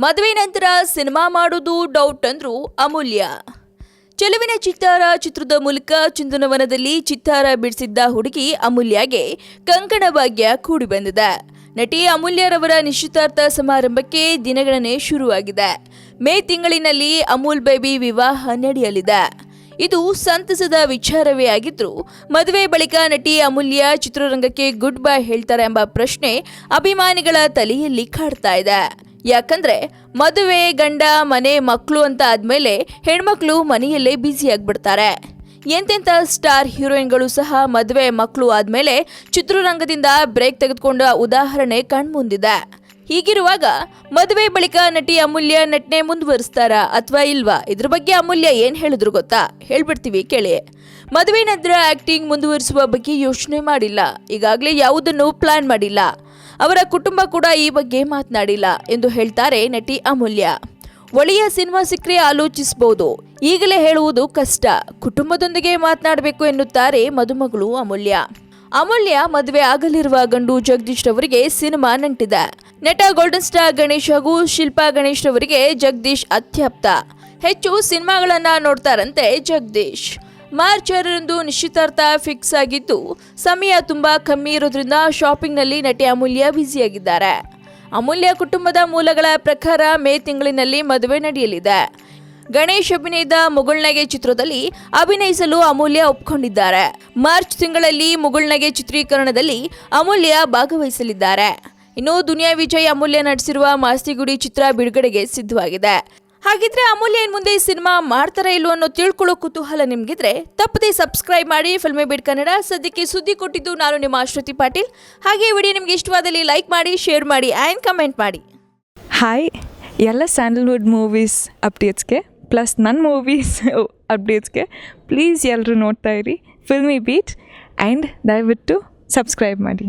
ಮದುವೆ ನಂತರ ಸಿನಿಮಾ ಮಾಡೋದು ಡೌಟ್ ಅಂದ್ರು ಅಮೂಲ್ಯ. ಚೆಲುವಿನ ಚಿತ್ತಾರ ಚಿತ್ರದ ಮೂಲಕ ಚಂದನವನದಲ್ಲಿ ಚಿತ್ತಾರ ಬಿಡಿಸಿದ್ದ ಹುಡುಗಿ ಅಮೂಲ್ಯಗೆ ಕಂಕಣ ಭಾಗ್ಯ ಕೂಡಿ ಬಂದಿದೆ. ನಟಿ ಅಮೂಲ್ಯರವರ ನಿಶ್ಚಿತಾರ್ಥ ಸಮಾರಂಭಕ್ಕೆ ದಿನಗಣನೆ ಶುರುವಾಗಿದೆ. ಮೇ ತಿಂಗಳಿನಲ್ಲಿ ಅಮೂಲ್ ಬೇಬಿ ವಿವಾಹ ನಡೆಯಲಿದೆ. ಇದು ಸಂತಸದ ವಿಚಾರವೇ ಆಗಿದ್ರು ಮದುವೆ ಬಳಿಕ ನಟಿ ಅಮೂಲ್ಯ ಚಿತ್ರರಂಗಕ್ಕೆ ಗುಡ್ ಬೈ ಹೇಳ್ತಾರೆ ಎಂಬ ಪ್ರಶ್ನೆ ಅಭಿಮಾನಿಗಳ ತಲೆಯಲ್ಲಿ ಕಾಡ್ತಾ ಇದೆ. ಯಾಕಂದ್ರೆ ಮದುವೆ, ಗಂಡ, ಮನೆ, ಮಕ್ಕಳು ಅಂತ ಆದ್ಮೇಲೆ ಹೆಣ್ಮಕ್ಳು ಮನೆಯಲ್ಲೇ ಬ್ಯುಸಿ ಆಗ್ಬಿಡ್ತಾರೆ. ಎಂತೆಂಥ ಸ್ಟಾರ್ ಹೀರೋಯಿನ್ಗಳು ಸಹ ಮದುವೆ, ಮಕ್ಕಳು ಆದ್ಮೇಲೆ ಚಿತ್ರರಂಗದಿಂದ ಬ್ರೇಕ್ ತೆಗೆದುಕೊಂಡ ಉದಾಹರಣೆ ಕಣ್ಮುಂದಿದೆ. ಹೀಗಿರುವಾಗ ಮದುವೆ ಬಳಿಕ ನಟಿ ಅಮೂಲ್ಯ ನಟನೆ ಮುಂದುವರಿಸ್ತಾರ ಅಥವಾ ಇಲ್ವಾ? ಇದ್ರ ಬಗ್ಗೆ ಅಮೂಲ್ಯ ಏನ್ ಹೇಳಿದ್ರು ಗೊತ್ತಾ? ಹೇಳ್ಬಿಡ್ತೀವಿ ಕೇಳಿ. ಮದುವೆ ನಂತರ ಆಕ್ಟಿಂಗ್ ಮುಂದುವರಿಸುವ ಬಗ್ಗೆ ಯೋಚನೆ ಮಾಡಿಲ್ಲ. ಈಗಾಗಲೇ ಯಾವುದನ್ನು ಪ್ಲಾನ್ ಮಾಡಿಲ್ಲ. ಅವರ ಕುಟುಂಬ ಕೂಡ ಈ ಬಗ್ಗೆ ಮಾತನಾಡಿಲ್ಲ ಎಂದು ಹೇಳ್ತಾರೆ ನಟಿ ಅಮೂಲ್ಯ. ಒಳ್ಳೆಯ ಸಿನಿಮಾ ಸಿಕ್ಕರೆ ಆಲೋಚಿಸಬಹುದು, ಈಗಲೇ ಹೇಳುವುದು ಕಷ್ಟ. ಕುಟುಂಬದೊಂದಿಗೆ ಮಾತನಾಡಬೇಕು ಎನ್ನುತ್ತಾರೆ ಮದುಮಗಳು ಅಮೂಲ್ಯ. ಅಮೂಲ್ಯ ಮದುವೆ ಆಗಲಿರುವ ಗಂಡು ಜಗದೀಶ್ ರವರಿಗೆ ಸಿನಿಮಾ ನಂಟಿದೆ. ನಟ ಗೋಲ್ಡನ್ ಸ್ಟಾರ್ ಗಣೇಶ್ ಹಾಗೂ ಶಿಲ್ಪಾ ಗಣೇಶ್ ರವರಿಗೆ ಜಗದೀಶ್ ಅತ್ಯಾಪ್ತ. ಹೆಚ್ಚು ಸಿನಿಮಾಗಳನ್ನ ನೋಡ್ತಾರಂತೆ ಜಗದೀಶ್. ಮಾರ್ಚ್ 6ರಂದು ನಿಶ್ಚಿತಾರ್ಥ ಫಿಕ್ಸ್ ಆಗಿದ್ದು, ಸಮಯ ತುಂಬಾ ಕಮ್ಮಿ ಇರೋದ್ರಿಂದ ಶಾಪಿಂಗ್ನಲ್ಲಿ ನಟಿ ಅಮೂಲ್ಯ ಬ್ಯುಸಿಯಾಗಿದ್ದಾರೆ. ಅಮೂಲ್ಯ ಕುಟುಂಬದ ಮೂಲಗಳ ಪ್ರಕಾರ ಮೇ ತಿಂಗಳಿನಲ್ಲಿ ಮದುವೆ ನಡೆಯಲಿದೆ. ಗಣೇಶ್ ಅಭಿನಯದ ಮುಗುಳ್ನಗೆ ಚಿತ್ರದಲ್ಲಿ ಅಭಿನಯಿಸಲು ಅಮೂಲ್ಯ ಒಪ್ಪಿಕೊಂಡಿದ್ದಾರೆ. ಮಾರ್ಚ್ ತಿಂಗಳಲ್ಲಿ ಮುಗುಳ್ನಗೆ ಚಿತ್ರೀಕರಣದಲ್ಲಿ ಅಮೂಲ್ಯ ಭಾಗವಹಿಸಲಿದ್ದಾರೆ. ಇನ್ನು ದುನಿಯಾ ವಿಜಯ್ ಅಮೂಲ್ಯ ನಟಿಸಿರುವ ಮಾಸ್ತಿಗುಡಿ ಚಿತ್ರ ಬಿಡುಗಡೆಗೆ ಸಿದ್ಧವಾಗಿದೆ. ಹಾಗಿದ್ರೆ ಅಮೂಲ್ಯ ಇನ್ ಮುಂದೆ ಸಿನಿಮಾ ಮಾಡ್ತಾರಾ ಇಲ್ವೋ ಅನ್ನೋ ತಿಳ್ಕೊಳ್ಳೋ ಕುತೂಹಲ ನಿಮ್ಗಿದ್ರೆ ತಪ್ಪದೆ ಸಬ್ಸ್ಕ್ರೈಬ್ ಮಾಡಿ ಫಿಲ್ಮಿ ಬೀಟ್ ಕನ್ನಡ. ಸದ್ಯಕ್ಕೆ ಸುದ್ದಿ ಕೊಟ್ಟಿದ್ದು ನಾನು ನಿಮ್ಮ ಶ್ರುತಿ ಪಾಟೀಲ್. ಹಾಗೆ ವಿಡಿಯೋ ನಿಮ್ಗೆ ಇಷ್ಟವಾದಲ್ಲಿ ಲೈಕ್ ಮಾಡಿ, ಶೇರ್ ಮಾಡಿ ಆ್ಯಂಡ್ ಕಮೆಂಟ್ ಮಾಡಿ. ಹಾಯ್, ಎಲ್ಲ ಸ್ಯಾಂಡಲ್ವುಡ್ ಮೂವೀಸ್ ಅಪ್ಡೇಟ್ಸ್ಗೆ ಪ್ಲಸ್ ನನ್ನ ಮೂವೀಸ್ ಅಪ್ಡೇಟ್ಸ್ಗೆ ಪ್ಲೀಸ್ ಎಲ್ಲರೂ ನೋಡ್ತಾ ಇರಿ ಫಿಲ್ಮಿ ಬೀಟ್ ಆ್ಯಂಡ್ ದಯವಿಟ್ಟು ಸಬ್ಸ್ಕ್ರೈಬ್ ಮಾಡಿ.